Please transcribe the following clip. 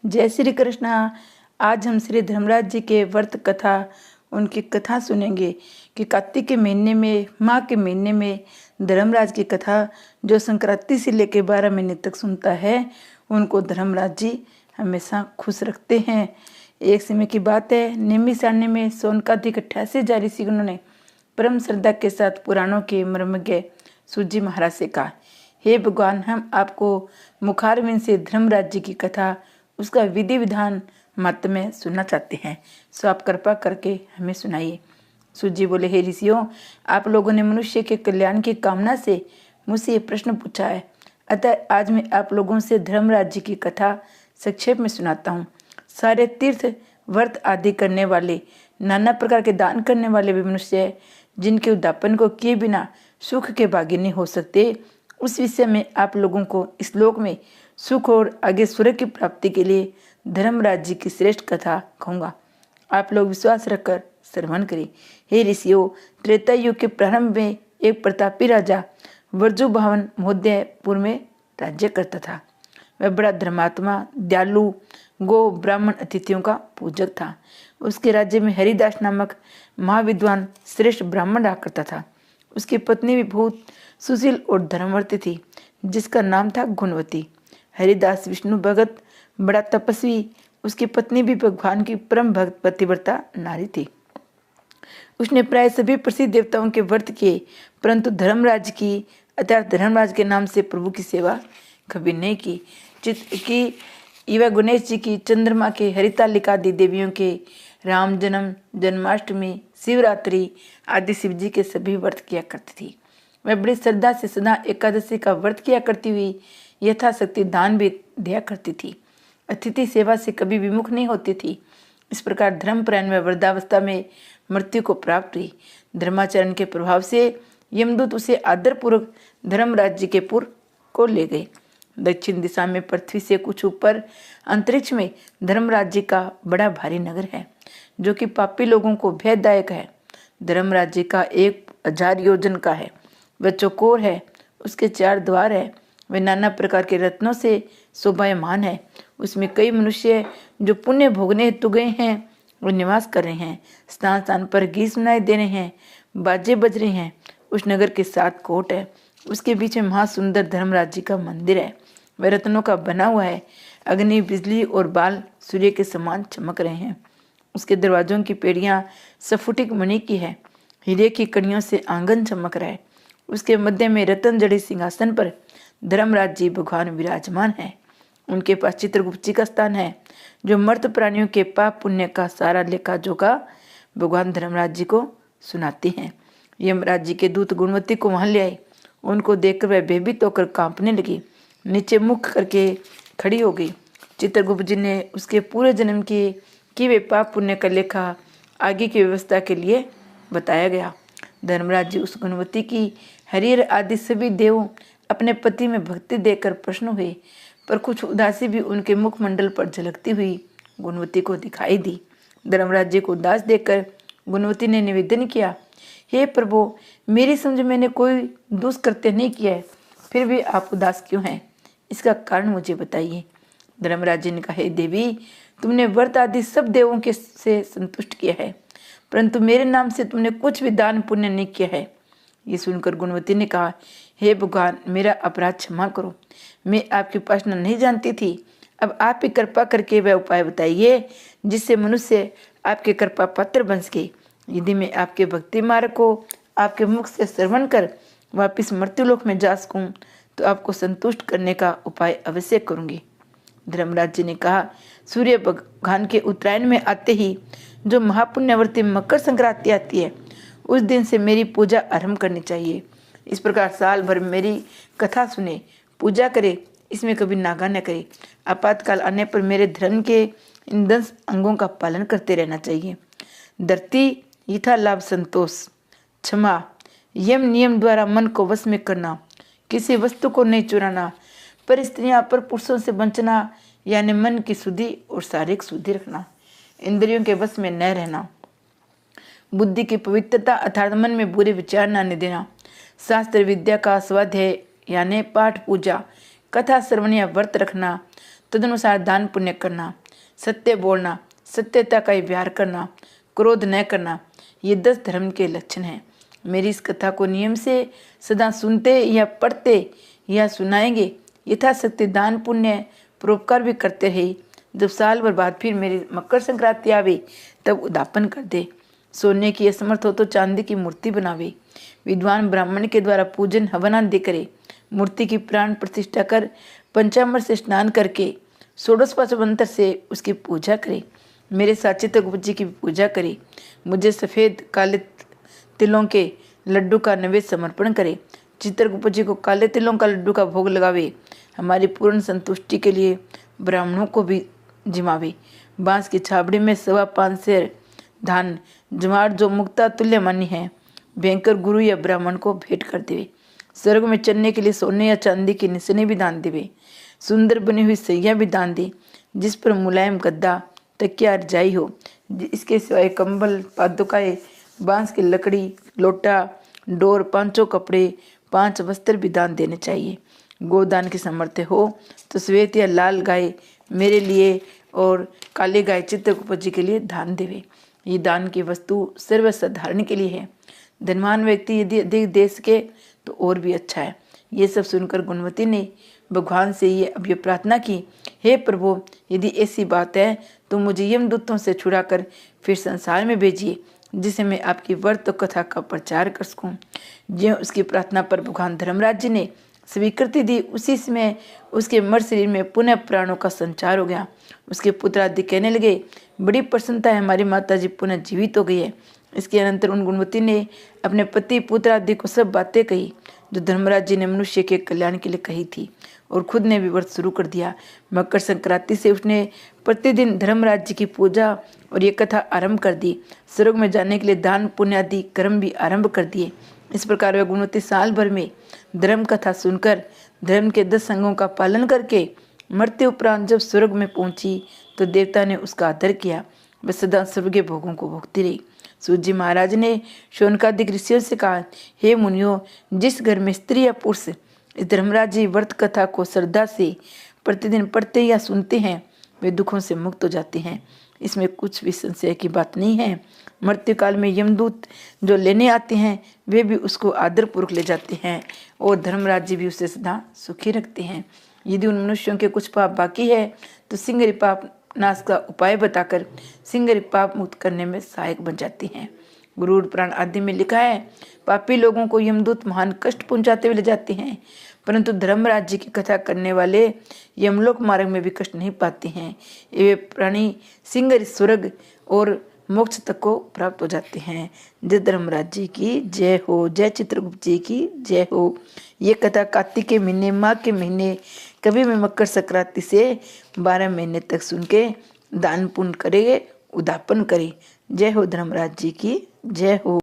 जय श्री कृष्णा। आज हम श्री धर्मराज जी के व्रत कथा उनकी कथा सुनेंगे कि कार्तिक के महीने में, माह के महीने में धर्मराज की कथा जो संक्रांति से लेकर 12 महीने तक सुनता है उनको धर्मराज जी हमेशा खुश रखते हैं। एक समय की बात है, निमिषारण्य में सोनकाधिक 88 जा ऋषि उन्होंने परम श्रद्धा के साथ पुराणों के मर्मज्ञ सूजी महाराज से कहा, हे भगवान, हम आपको मुखारविंद से धर्मराज जी की कथा, उसका विधि विधान महात्म्य सुनना चाहते हैं, सो आप कृपा करके हमें सुनाइए। सूजी बोले, हे ऋषियों, आप लोगों ने मनुष्य के कल्याण की कामना से मुझसे ये प्रश्न पूछा है, अतः आज मैं आप लोगों से धर्मराज जी की कथा संक्षेप में सुनाता हूँ। सारे तीर्थ व्रत आदि करने वाले, नाना प्रकार के दान करने वाले भी मनुष्य जिनके उद्यापन को किए बिना सुख के भागी नहीं हो सकते, उस विषय में आप लोगों को इस लोक में सुख और आगे स्वर्ग की प्राप्ति के लिए धर्मराज जी की श्रेष्ठ कथा कहूँगा। आप लोग विश्वास रखकर श्रवण करें। हे ऋषियों, त्रेता युग के प्रारंभ में एक प्रतापी राजा वर्जुभावन महोदयपुर में राज्य करता था। वह बड़ा धर्मात्मा, दयालु, गो ब्राह्मण अतिथियों का पूजक था। उसके राज्य में हरिदास नामक महाविद्वान श्रेष्ठ ब्राह्मण रहा करता था। उसकी पत्नी भी बहुत सुशील और धर्मवर्ती थी, जिसका नाम था गुणवती। हरिदास विष्णु भगत बड़ा तपस्वी, उसकी पत्नी भी भगवान की परम भक्त पतिव्रता नारी थी। उसने प्राय सभी प्रसिद्ध देवताओं के व्रत किए, परंतु धर्मराज की अर्थात धर्मराज के नाम से प्रभु की सेवा कभी नहीं की। चित्र की युवा गणेश जी की, चंद्रमा के, हरितालिका आदि देवियों के, राम जन्म, जन्माष्टमी, शिवरात्रि आदि शिव जी के सभी व्रत किया करती थी। वह बड़ी श्रद्धा से सदा एकादशी का व्रत किया करती हुई यथाशक्ति दान भी दिया करती थी। अतिथि सेवा से कभी विमुख नहीं होती थी। इस प्रकार धर्मपरायण में वृद्धावस्था में मृत्यु को प्राप्त हुई। धर्माचरण के प्रभाव से यमदूत उसे आदरपूर्वक धर्मराज जी के पुर को ले गए। दक्षिण दिशा में पृथ्वी से कुछ ऊपर अंतरिक्ष में धर्मराज जी का बड़ा भारी नगर है, जो कि पापी लोगों को भयदायक है। धर्मराज जी का 1000 योजन का है। वह चौकोर है, उसके 4 द्वार है। वह नाना प्रकार के रत्नों से शोभायमान है। उसमें कई मनुष्य जो पुण्य भोगने हेतु गए हैं वो निवास कर रहे हैं। स्थान स्थान पर गीत सुनाई दे रहे हैं, बाजे बज रहे हैं। उस नगर के 7 कोट है। उसके बीच में महासुंदर धर्मराज जी का मंदिर है। वह रत्नों का बना हुआ है। अग्नि, बिजली और बाल सूर्य के समान चमक रहे हैं। उसके दरवाजों की पेड़ियां स्फटिक मणि की है। हीरे की कड़ियों से आंगन चमक रहा है। उसके मध्य में रतन जड़े सिंहासन पर धर्मराज जी भगवान विराजमान है। उनके पास चित्रगुप्त जी का स्थान है, जो मर्त प्राणियों के पाप पुण्य का सारा लेखा जोखा भगवान धर्मराज जी को सुनाते हैं। यमराज जी के दूत गुणवती को वहां ले आए। उनको देखकर वह भयभीत होकर कांपने लगी, नीचे मुख करके खड़ी हो गई। चित्रगुप्त जी ने उसके पूरे जन्म की वे पाप पुण्य का लेखा आगे की व्यवस्था के लिए बताया गया। धर्मराज जी उस गुणवती की हरिहर आदि सभी देव अपने पति में भक्ति देकर प्रसन्न हुए, पर कुछ उदासी भी उनके मुखमंडल पर झलकती हुई गुणवती को दिखाई दी। धर्मराज जी को उदास देखकर गुणवती ने निवेदन किया, हे प्रभु, मेरी समझ मैंने कोई दुष्कृत्य नहीं किया है, फिर भी आप उदास क्यों हैं? इसका कारण मुझे बताइए। धर्मराज जी ने कहा, हे देवी, तुमने व्रत आदि सब देवों के से संतुष्ट किया है, परंतु मेरे नाम से तुमने कुछ भी दान पुण्य नहीं किया है। ये सुनकर गुणवती ने कहा, हे भगवान, मेरा अपराध क्षमा करो। मैं आपकी उपासना नहीं जानती थी। अब आप ही कृपा करके वह उपाय बताइए जिससे मनुष्य आपके कृपा पात्र बन सके। यदि मैं आपके भक्ति मार्ग को आपके मुख से श्रवण कर वापिस मृत्युलोक में जा सकूं तो आपको संतुष्ट करने का उपाय अवश्य करूंगी। धर्मराज जी ने कहा, सूर्य भगवान के उत्तरायण में आते ही जो महापुण्यवर्ती मकर संक्रांति आती है, उस दिन से मेरी पूजा आरंभ करनी चाहिए। इस प्रकार साल भर मेरी कथा सुने, पूजा करे, इसमें कभी नागा न करे। आपातकाल आने पर मेरे धर्म के इन 10 अंगों का पालन करते रहना चाहिए। धरती, यथा लाभ, संतोष, क्षमा, यम नियम द्वारा मन को वश में करना, किसी वस्तु को नहीं चुराना, पर स्त्रियां पर पुरुषों से बचना, यानी मन की शुद्धि और शारीरिक शुद्धि रखना, इंद्रियों के वश में न रहना, बुद्धि की पवित्रता अर्थात मन में बुरे विचार न आने देना, शास्त्र विद्या का स्वाध्याय यानी पाठ पूजा, कथा श्रवण या व्रत रखना, तदनुसार दान पुण्य करना, सत्य बोलना, सत्यता का व्यवहार करना, क्रोध न करना, ये 10 धर्म के लक्षण हैं। मेरी इस कथा को नियम से सदा सुनते या पढ़ते या सुनाएंगे, यथाशक्ति दान पुण्य परोपकार भी करते रहे। जब साल भर बाद फिर मेरी मकर संक्रांति आवे तब उद्यापन कर दे। सोने की असमर्थ हो तो चांदी की मूर्ति बनावे। विद्वान ब्राह्मण के द्वारा पूजन हवन आदि करे। मूर्ति की प्राण प्रतिष्ठा कर पंचामृत से स्नान करके षोडश मंत्र से उसकी पूजा करे। मेरे साथ चित्रगुप्त जी की पूजा करे। मुझे सफ़ेद काले तिलों के लड्डू का नैवेद्य समर्पण करे। चित्रगुप्त जी को काले तिलों का लड्डू का भोग लगावे। हमारी पूर्ण संतुष्टि के लिए ब्राह्मणों को भी जिमावे। बांस की छाबड़ी में 5.25 सेर धान जमाड़ जो मुक्ता तुल्य मानी है, भयंकर गुरु या ब्राह्मण को भेंट कर देवे। स्वर्ग में चलने के लिए सोने या चांदी की निशानी भी दान देवे। सुंदर बनी हुई सैया भी दान दे, जिस पर मुलायम गद्दा तकिया रजाई हो। इसके सिवाय कंबल, पादुकाएं, बांस की लकड़ी, लोटा, डोर, 5 कपड़े, 5 वस्त्र भी दान देने चाहिए। गोदान की सामर्थ्य हो तो श्वेत या लाल गाय मेरे लिए और काले गाय चित्रगुप्त जी के लिए दान देवे। ये दान की वस्तु सर्वसाधारण के लिए है। धनवान व्यक्ति यदि अधिक दे सके तो और भी अच्छा है। ये सब सुनकर गुणवती ने भगवान से ये अभय प्रार्थना की, हे प्रभु, यदि ऐसी बात है तो मुझे यमदूतों से छुड़ाकर फिर संसार में भेजिए, जिसे मैं आपकी व्रत कथा का प्रचार कर सकूं। जो उसकी प्रार्थना पर भगवान धर्मराज जी ने स्वीकृति दी, उसी समय उसके मर शरीर में पुनः प्राणों का संचार हो गया। उसके पुत्र आदि कहने लगे, बड़ी प्रसन्नता है, हमारी माता जी पुनः जीवित हो गई है। इसके अनंतर उन गुणवती ने अपने पति पुत्र आदि को सब बातें कही जो धर्मराज जी ने मनुष्य के कल्याण के लिए कही थी, और खुद ने भी व्रत शुरू कर दिया। मकर संक्रांति से उसने प्रतिदिन धर्मराज जी की पूजा और ये कथा आरंभ कर दी। स्वर्ग में जाने के लिए दान पुण्य आदि कर्म भी आरंभ कर दिए। इस प्रकार वह गुणवती साल भर में धर्म कथा सुनकर धर्म के 10 अंगों का पालन करके मृत्यु उपरांत जब स्वर्ग में पहुंची तो देवता ने उसका आदर किया। वह सदा स्वर्गीय भोगों को भोगती रही। सूत जी महाराज ने शौनकादिक ऋषियों से कहा, हे मुनियों, जिस घर में स्त्री या पुरुष इस धर्मराज जी व्रत कथा को श्रद्धा से प्रतिदिन पढ़ते या सुनते हैं, वे दुखों से मुक्त हो जाते हैं। इसमें कुछ भी संशय की बात नहीं है। मृत्यु काल में यमदूत जो लेने आते हैं वे भी उसको आदरपूर्वक ले जाते हैं, और धर्मराज जी भी उसे सदा सुखी रखते हैं। यदि उन मनुष्यों के कुछ पाप बाकी है तो सिंगरी पाप नाश का उपाय बताकर सिंगरी पाप मुक्त करने में सहायक बन जाती हैं। गुरुड़ पुराण आदि में लिखा है, पापी लोगों को यमदूत महान कष्ट पहुंचाते हुए ले जाते हैं, परंतु धर्मराज जी की कथा करने वाले यमलोक मार्ग में भी कष्ट नहीं पाते हैं। ये प्राणी सिंगरी स्वर्ग और मोक्ष तक को प्राप्त हो जाते हैं। जय धर्मराज जी की जय हो, जय चित्रगुप्त जी की जय हो। ये कथा कार्तिक के महीने, माघ के महीने, कभी भी मकर संक्रांति से 12 महीने तक सुन के दान पुण्य करे, उद्यापन करे। जय हो धर्मराज जी की जय हो।